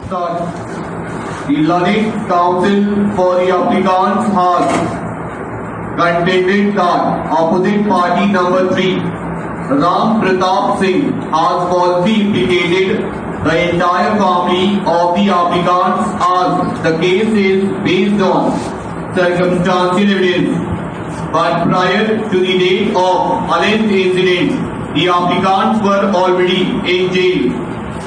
Start. The learning council for the applicants has contended that opposite party number 3, Ram Pratap Singh, has falsely implicated the entire family of the applicants as the case is based on circumstantial evidence. But prior to the date of alleged incident, the applicants were already in jail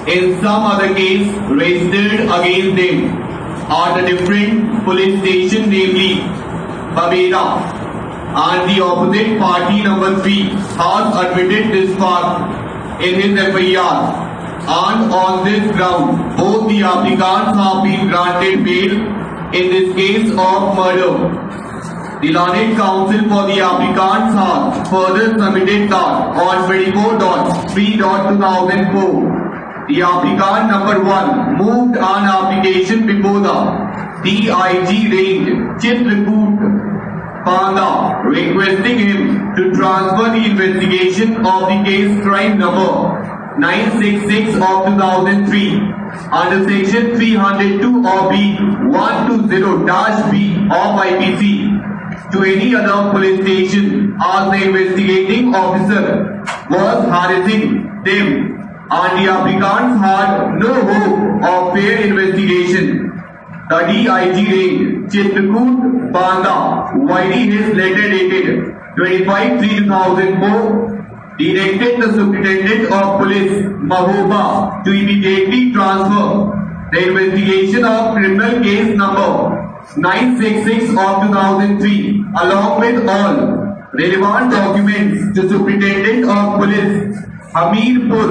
in some other case registered against them at a different police station, namely Babera, and the opposite party number 3 has admitted this fact in his FIR, and on this ground both the applicants have been granted bail in this case of murder. The learned counsel for the applicants has further submitted that on 24.3.2004, the applicant number 1 moved an application before the DIG range Chitrakoot, Panda, requesting him to transfer the investigation of the case crime number 966 of 2003 under section 302/120-B of IPC to any other police station as the investigating officer was harassing them and the applicants had no hope of fair investigation. The DIG range Chitrakoot, Panda, writing his letter dated 25/3/2004, directed the Superintendent of Police, Mahoba, to immediately transfer the investigation of criminal case number 966 of 2003 along with all relevant documents to Superintendent of Police, Hamirpur,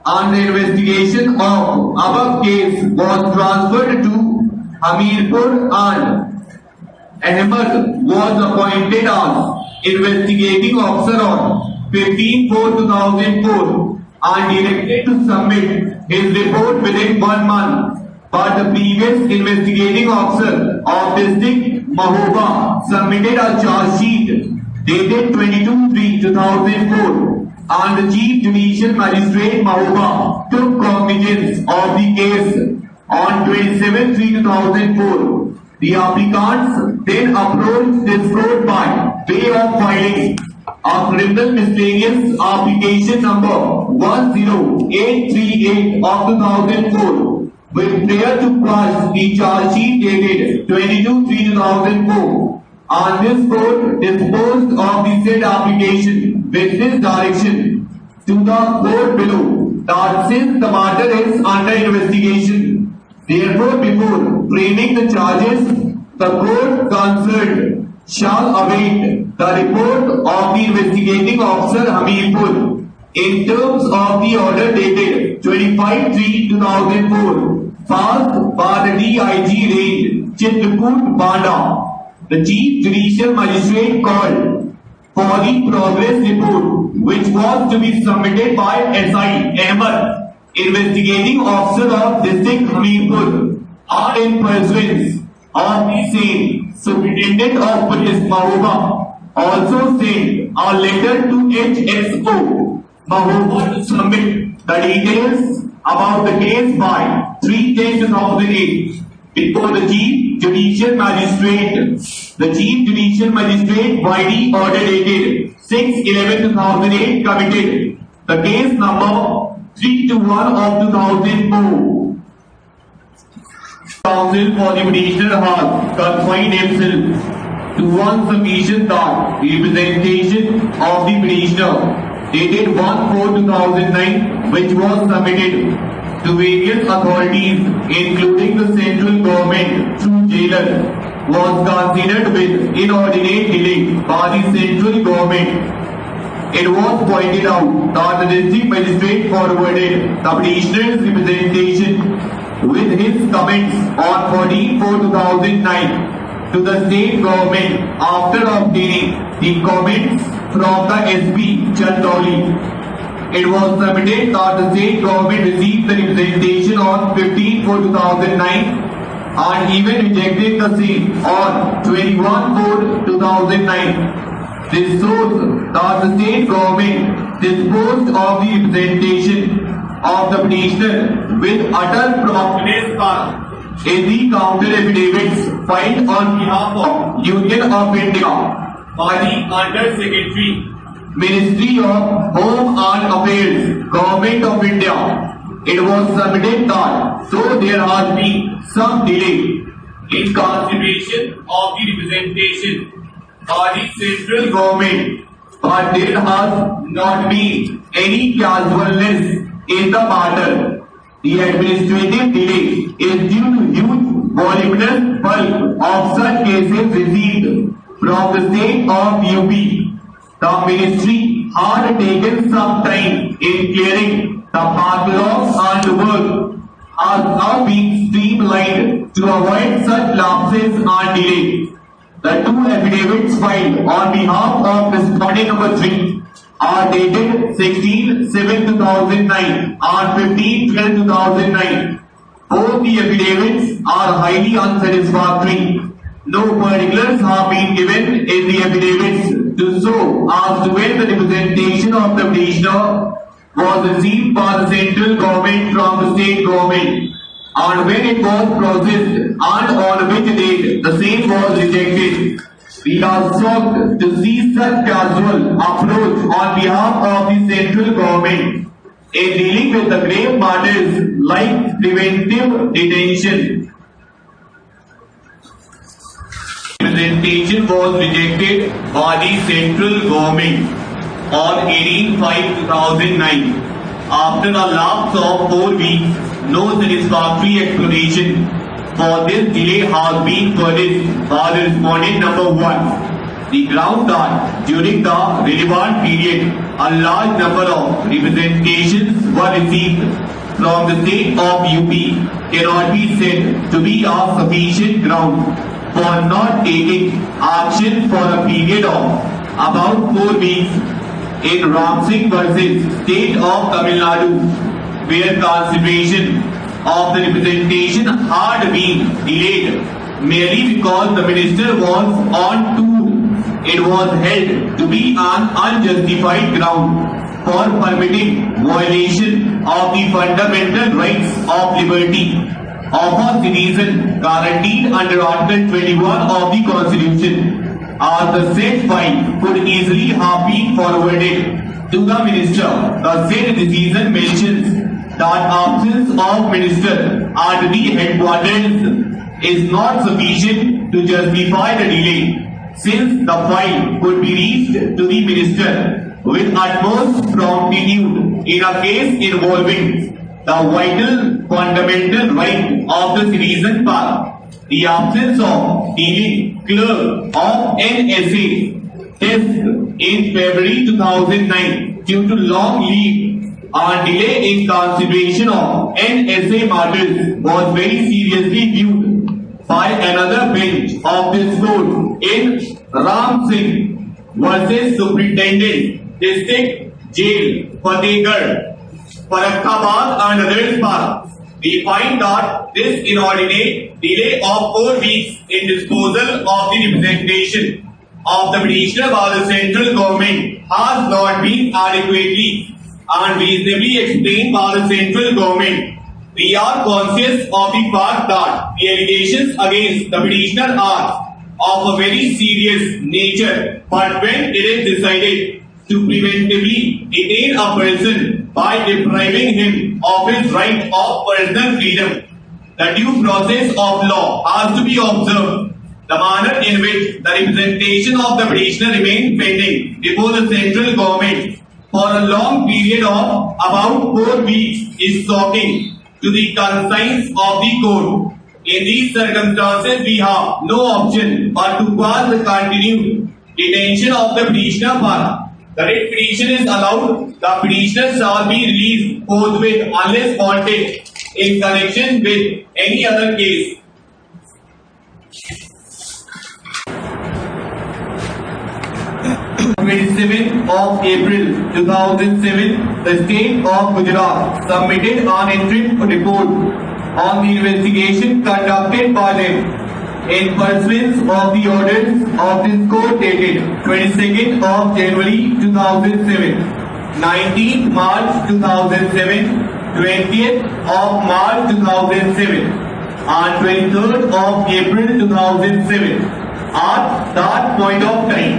and the investigation of above case was transferred to Hamirpur and Ahmed was appointed as investigating officer on 15/4/2004 and directed to submit his report within 1 month. But the previous investigating officer of district Mahoba submitted a charge sheet dated 22/3/2004 and the Chief Judicial Magistrate Mahoba took cognizance of the case on 27/3/2004. The applicants then approached this court by way of filing a criminal miscellaneous application number 10838 of 2004 with prayer to quash the charge sheet dated 22/3/2004. And this court disposed of the said application with this direction to the court below that since the matter is under investigation, therefore before framing the charges, the court concerned shall await the report of the investigating officer Hamirpur in terms of the order dated 25/3/2004 passed by the DIG range Chitrakoot, Panda. The Chief Judicial Magistrate called for the progress report which was to be submitted by SI Ahmed, investigating officer of district Hamirpur, and in pursuance of the same, Superintendent of Police Mahoba also sent a letter to HSO Mahoba to submit the details about the case by 3/10/2008 before the Chief Judicial Magistrate. The Chief Judicial Magistrate by the order dated 6/11/2008 committed the case number 321 of 2004. Counsel for the petitioner has confined himself to one submission that representation of the petitioner dated 1/4/2009 which was submitted to various authorities including the central government through jailer was considered with inordinate delay by the central government. It was pointed out that the district magistrate forwarded the petitioner's representation with his comments on 14/4/2009 to the state government after obtaining the comments from the SP Chandauli. It was submitted that the state government received the representation on 15/4/2009 and even rejected the same on 21/4/2009. This shows that the state government disposed of the representation of the petitioner with utter promptness in the counter affidavits filed on behalf of Union of India by the Under Secretary, Ministry of Home and Affairs, Government of India. It was submitted that so there has been some delay in consideration of the representation by the central government, but there has not been any casualness in the matter. The administrative delay is due to huge voluminous bulk of such cases received from the state of UP. The ministry had taken some time in clearing the backlogs and work has now been streamlined to avoid such lapses and delay. The two affidavits filed on behalf of respondent number 3 are dated 16/7/2009 and 15/12/2009. Both the affidavits are highly unsatisfactory. No particulars have been given in the affidavits to show as to when the representation of the petitioner was received by the central government from the state government and when it was processed and on which date the same was rejected. We are shocked to see such casual approach on behalf of the central government in dealing with the grave matters like preventive detention. Representation was rejected by the central government on 18/5/2009. After a lapse of 4 weeks, no satisfactory explanation for this delay has been furnished by the respondent number 1. The ground that during the relevant period, a large number of representations were received from the state of UP cannot be said to be a sufficient ground for not taking action for a period of about 4 weeks in Ram Singh versus State of Tamil Nadu, where consideration of the representation had been delayed merely because the minister was on tour. It was held to be an unjustified ground for permitting violation of the fundamental rights of liberty of a citizen guaranteed under Article 21 of the Constitution. As the said file could easily have been forwarded to the minister, the said decision mentions that absence of minister at the headquarters is not sufficient to justify the delay, since the file could be reached to the minister with utmost promptitude in a case involving the vital fundamental right of the citizen part. The absence of dealing clerk of NSA test in February 2009 due to long leave and delay in consideration of NSA matters was very seriously viewed by another bench of this court in Ram Singh versus Superintendent District Jail, Fatehgarh, Farakhabad and others part. We find that this inordinate delay of 4 weeks in disposal of the representation of the petitioner by the central government has not been adequately and reasonably explained by the central government. We are conscious of the fact that the allegations against the petitioner are of a very serious nature, but when it is decided to preventively detain a person by depriving him of his right of personal freedom, the due process of law has to be observed. The manner in which the representation of the petitioner remained pending before the central government for a long period of about 4 weeks is shocking to the conscience of the court. In these circumstances, we have no option but to cause the continued detention of the petitioner part. The writ petition is allowed, the petitioner shall be released forthwith unless wanted in connection with any other case. 27th of April 2007, the state of Gujarat submitted an interim report on the investigation conducted by them in pursuance of the orders of this court dated 22nd of January 2007, 19th March 2007, 20th of March 2007 and 23rd of April 2007. At that point of time,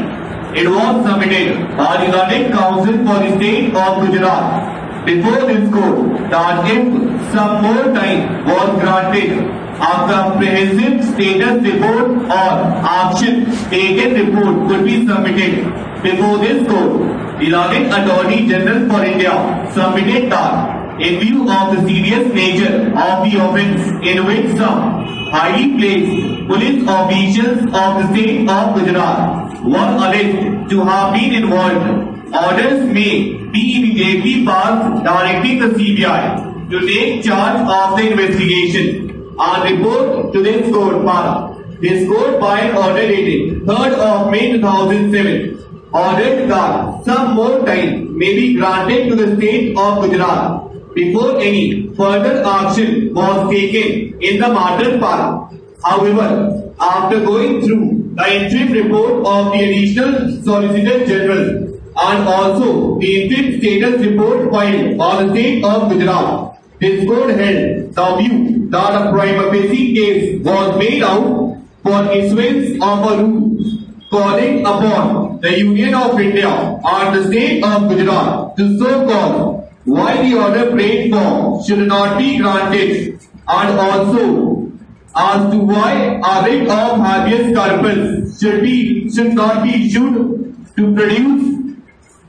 it was submitted by the Learning Council for the State of Gujarat before this court that if some more time was granted, a comprehensive status report or action taken report could be submitted before this court. The Learning Attorney General for India submitted that in view of the serious nature of the offence in which some highly placed police officials of the state of Gujarat were alleged to have been involved, orders may be immediately passed directing the CBI to take charge of the investigation and report to this court. This court by order dated 3rd of May 2007 ordered that some more time may be granted to the state of Gujarat before any further action was taken in the matter. However, after going through the interim report of the Additional Solicitor General and also the interim status report filed by the state of Gujarat, this court held the view that a prima facie case was made out for issuance of a rule calling upon the Union of India and the state of Gujarat to so cause why the order prayed for should not be granted, and also as to why a writ of habeas corpus should not be issued to produce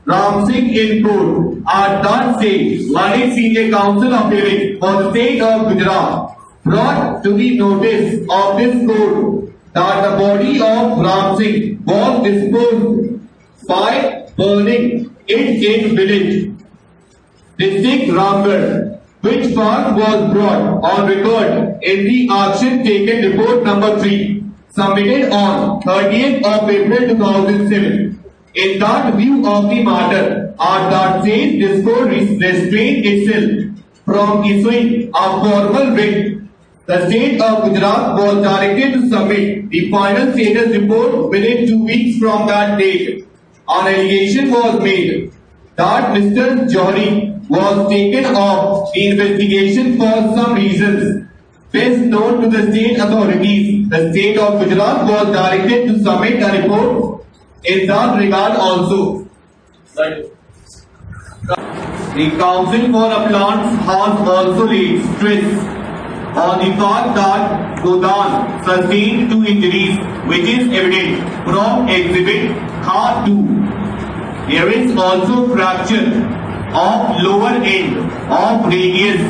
Ram Singh in court. At that stage, Learned Senior Counsel appearing for the state of Gujarat brought to the notice of this court that the body of Ram Singh was disposed by burning it in village district Ramgarh, which fact was brought on record in the action taken report number 3 submitted on 30th of April 2007. In that view of the matter, at that stage this court restrained itself from issuing a formal writ. The state of Gujarat was directed to submit the final status report within 2 weeks from that date. An allegation was made that Mr. Johari was taken off the investigation for some reasons best known to the state authorities. The state of Gujarat was directed to submit a report in that regard also. The Council for Appellants has also laid stress on the fact that Godan sustained 2 injuries, which is evident from Exhibit K2. There is also fracture of lower end of radius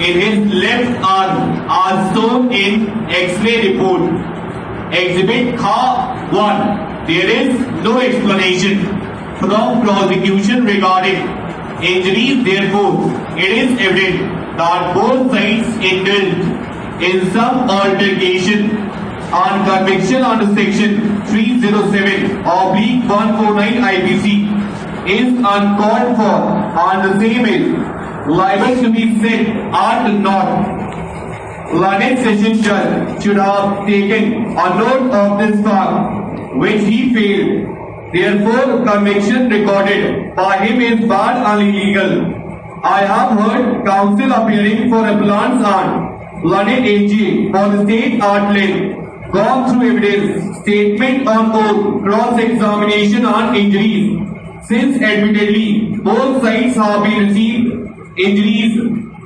in his left arm as shown in X-ray report. Exhibit K1. There is no explanation from prosecution regarding injuries. Therefore, it is evident that both sides indulged in some altercation, and conviction under section 307/149 IPC is uncalled for, and the same is liable to be set at naught. Learned Session Judge should have taken a note of this fact, which he failed. Therefore, conviction recorded by him is bad and illegal. I have heard counsel appearing for appellants and Learned AG for the state at length, gone through evidence, statement on oath, cross-examination and injuries. Since admittedly both sides have been received injuries,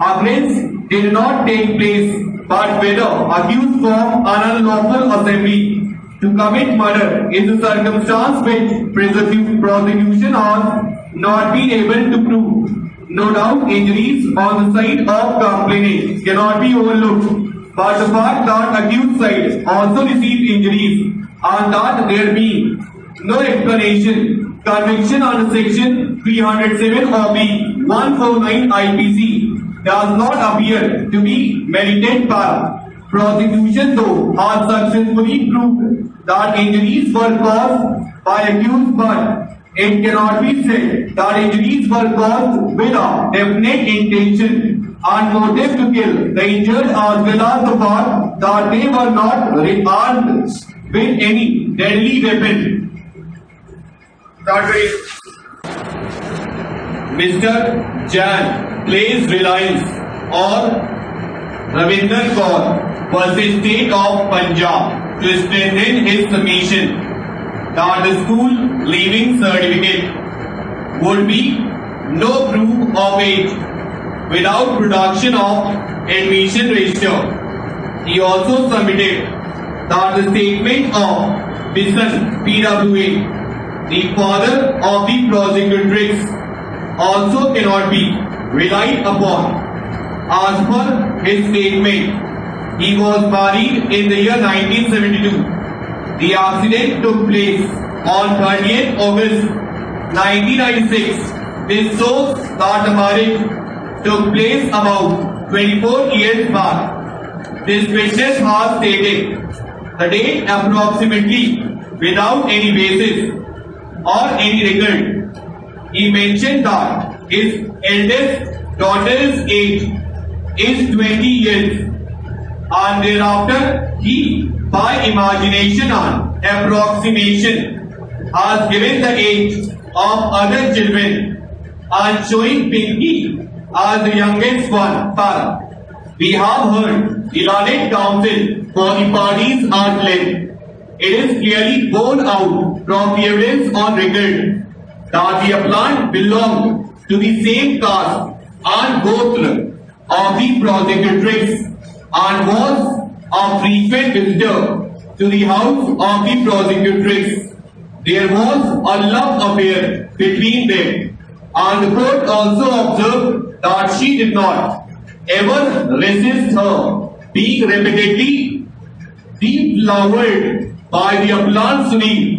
occurrence did not take place, but whether accused from an unlawful assembly to commit murder is a circumstance which prosecution has not been able to prove. No doubt injuries on the side of complainant cannot be overlooked, but the fact that accused side also received injuries and that there be no explanation, conviction under section 307 of the 149 IPC does not appear to be merited by prosecution, though has successfully proved that injuries were caused by accused, but it cannot be said that injuries were caused with a definite intention and motive to kill the injured, as well as the fact that they were not armed with any deadly weapon. Mr. Jan placed reliance on Ravinder Kaur versus State of Punjab to strengthen his submission that the school leaving certificate would be no proof of age without production of admission register. He also submitted that the statement of Bisan PWA, the father of the prosecutrix, also cannot be relied upon. As per his statement, he was married in the year 1972. The accident took place on 30th August 1996. This shows that the marriage took place about 24 years back. This witness has stated the date approximately without any basis or any record. He mentioned that his eldest daughter's age is 20 years and thereafter he, by imagination and approximation, has given the age of other children and showing Pinky as the youngest one. We have heard the learned counsel for the parties at length. It is clearly borne out from the evidence on record that the appellant belonged to the same caste and gotra of the prosecutrix and was a frequent visitor to the house of the prosecutrix. There was a love affair between them, and the court also observed that she did not ever resist her being repeatedly deflowered by the appellant Sunil.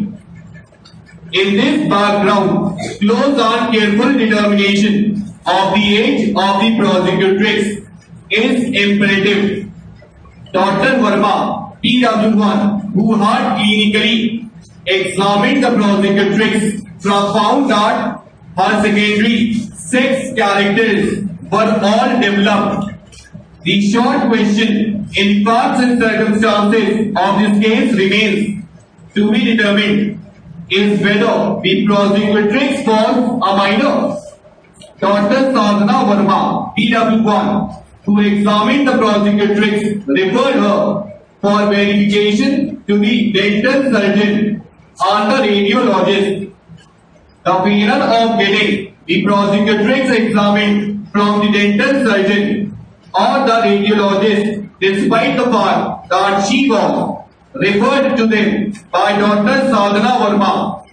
In this background, close and careful determination of the age of the prosecutrix is imperative. Dr. Verma, PW1, who had clinically examined the prosecutrix, found that her secondary sex characters were all developed. The short question in facts and circumstances of this case remains to be determined is whether the prosecutrix was a minor. Dr. Sadhana Verma, PW1, who examined the prosecutrix, referred her for verification to the dental surgeon and the radiologist. The failure of getting the prosecutrix examined from the dental surgeon or the radiologist, despite the fact that she was referred to them by Dr. Sadhana Verma,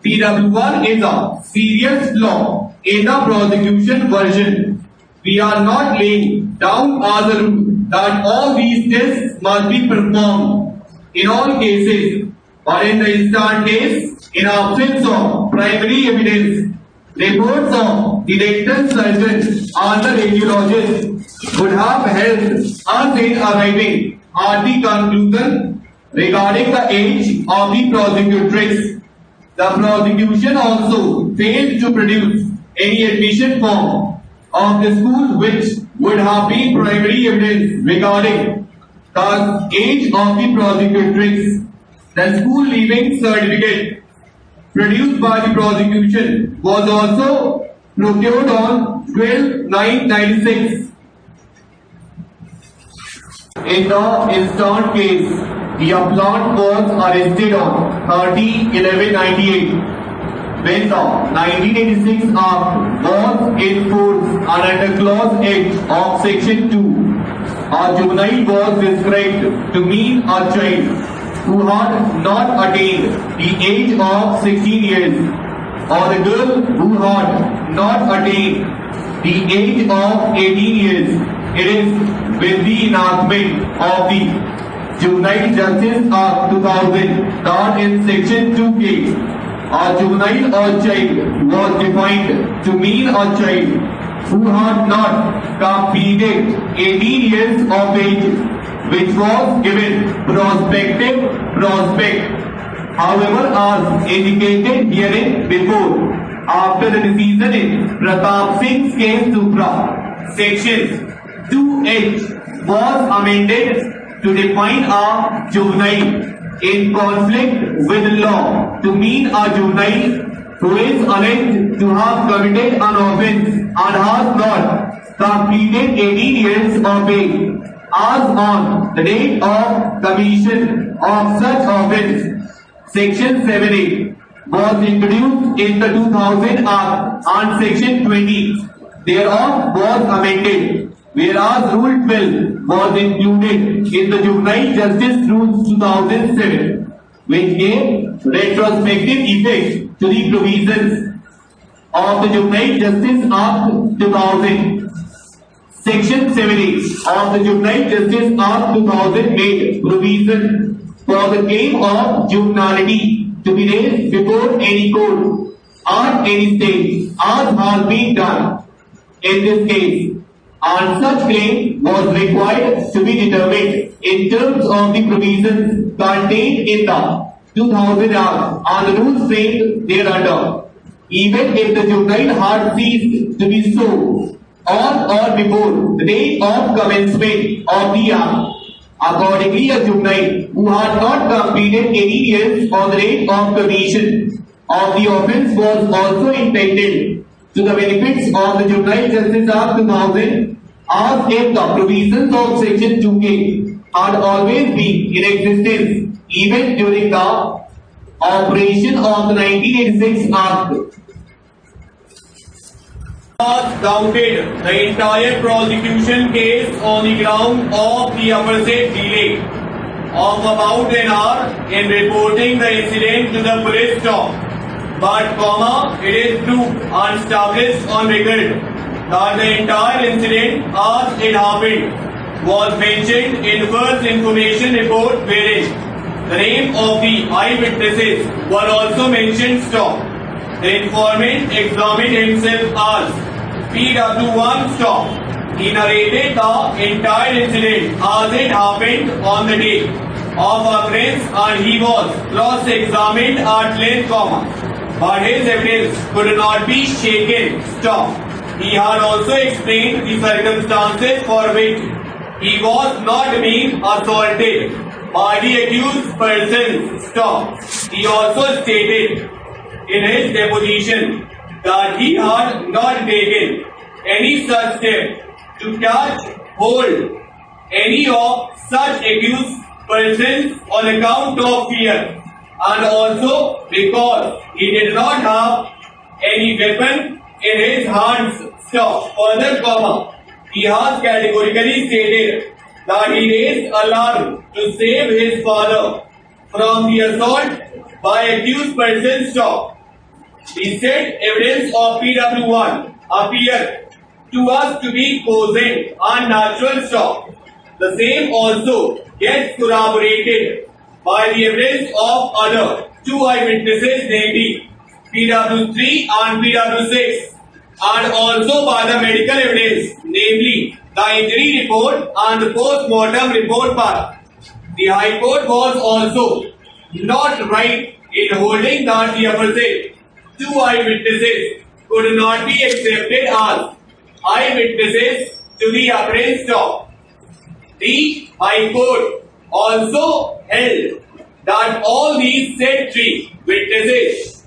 PW1 is a serious flaw in the prosecution version. We are not laying down as a rule that all these tests must be performed in all cases, but in the instant case, in absence of primary evidence, reports of the dental surgeon and the radiologist would have helped us in arriving at the conclusion regarding the age of the prosecutrix. The prosecution also failed to produce any admission form of the school which would have been primary evidence regarding the age of the prosecutrix. The school leaving certificate produced by the prosecution was also procured on 12/9/96. In the instant case, the appellant was arrested on 30/11/98 when the 1986 Act was in force and under Clause 8 of Section 2, a juvenile was described to mean a child who had not attained the age of 16 years, or the girl who had not attained the age of 18 years. It is with the enactment of the Juvenile Justice Act 2000 that in Section 2K, a juvenile or child was defined to mean a child who had not completed 18 years of age, which was given prospect. However, as indicated herein before, after the decision in Pratap Singh's case Supra, Section 2H was amended to define a juvenile in conflict with law to mean a juvenile who is alleged to have committed an offence and has not completed 18 years of age as on the date of commission of such offence. Section 7A was introduced in the 2000 Act and Section 20 thereof was amended, whereas Rule 12 was included in the Juvenile Justice Rules 2007, which gave retrospective effect to the provisions of the Juvenile Justice Act 2000. Section 7A of the Juvenile Justice Act 2000 made provision for the claim of juvenility to be raised before any court at any stage, as has been done in this case, and such claim was required to be determined in terms of the provisions contained in the 2000 Act and the rules framed thereunder, even if the juvenile had ceased to be so on or before the date of commencement of the Act. Accordingly, a juvenile who had not completed 18 years on the date of commission of the offence was also entitled to the benefits of the Juvenile Justice Act 2000 as if the provisions of Section 2K had always been in existence even during the operation of the 1986 Act. Counted the entire prosecution case on the ground of the aforesaid delay of about an hour in reporting the incident to the police stop. But, it is proved and established on record that the entire incident as it happened was mentioned in first information report wherein the name of the eyewitnesses were also mentioned. The informant examined himself as PW1. He narrated the entire incident as it happened on the day of occurrence and he was cross-examined at length, but his evidence could not be shaken. He had also explained the circumstances for which he was not being assaulted by the accused person. He also stated in his deposition that he had not taken any such step to catch hold any of such accused persons on account of fear, and also because he did not have any weapon in his hands. Further, he has categorically stated that he raised alarm to save his father from the assault by accused persons. The said evidence of PW1 appear to us to be cogent and natural. The same also gets corroborated by the evidence of other two eyewitnesses, namely PW3 and PW6, and also by the medical evidence, namely the injury report and the post-mortem report part. The High Court was also not right in holding that the aforesaid two eyewitnesses could not be accepted as eyewitnesses to the occurrence. The High Court also held that all these said three witnesses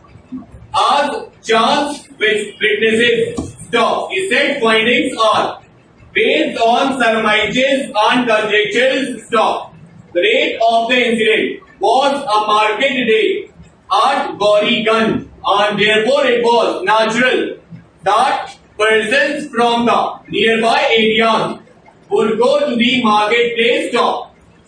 as chance witnesses. The said findings are based on surmises and conjectures. The date of the incident was a market day at Gauriganj, and therefore it was natural that persons from the nearby areas would go to the marketplace.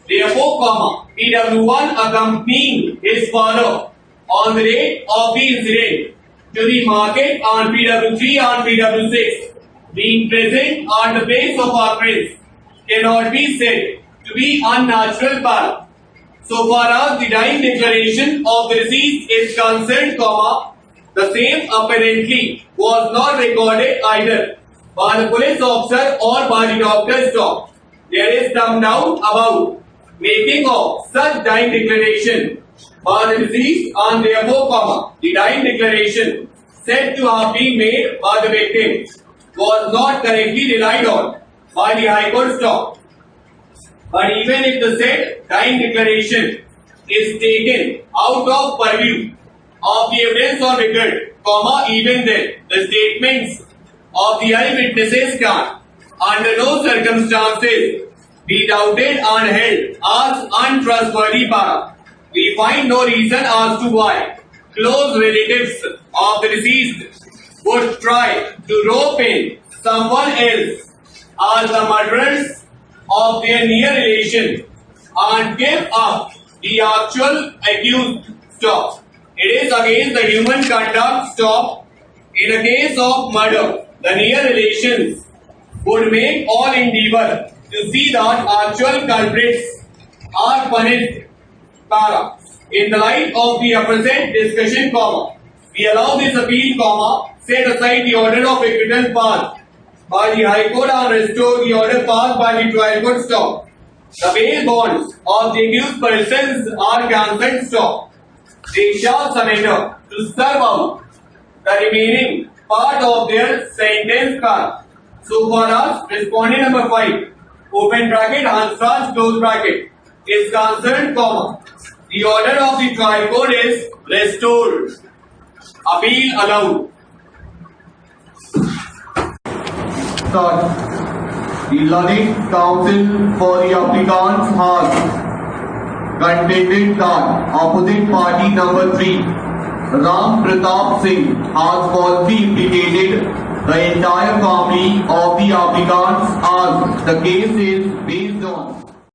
Therefore, PW1 accompanying his father on the date of the incident to the market, and PW3 and PW6 being present at the place of occurrence cannot be said to be unnatural part. So far as the dying declaration of the deceased is concerned, the same apparently was not recorded either by the police officer or by the doctor's talk. There is some doubt about making of such dying declaration by the deceased, and therefore, the dying declaration said to have been made by the victim was not correctly relied on by the High Court. But even if the said dying declaration is taken out of purview of the evidence on record, even then, the statements of the eyewitnesses can, under no circumstances, be doubted and held as untrustworthy. We find no reason as to why close relatives of the deceased would try to rope in someone else as the murderers of their near relation and give up the actual accused. Stop. It is against the human conduct. Stop. In a case of murder, the near relations would make all endeavor to see that actual culprits are punished. In the light of the present discussion, we allow this appeal, set aside the order of acquittal passed by the High Court and restore the order passed by the trial court. Stop. The bail bonds of the accused persons are cancelled. Stop. They shall surrender to serve out the remaining part of their sentence. So far as respondent number 5, open bracket, Hansraj, close bracket, is concerned, the order of the trial court is restored. Appeal allowed. Start. The learned counsel for the applicants has contended that opposite party number 3, Ram Pratap Singh, has falsely implicated the entire family of the applicants as the case is based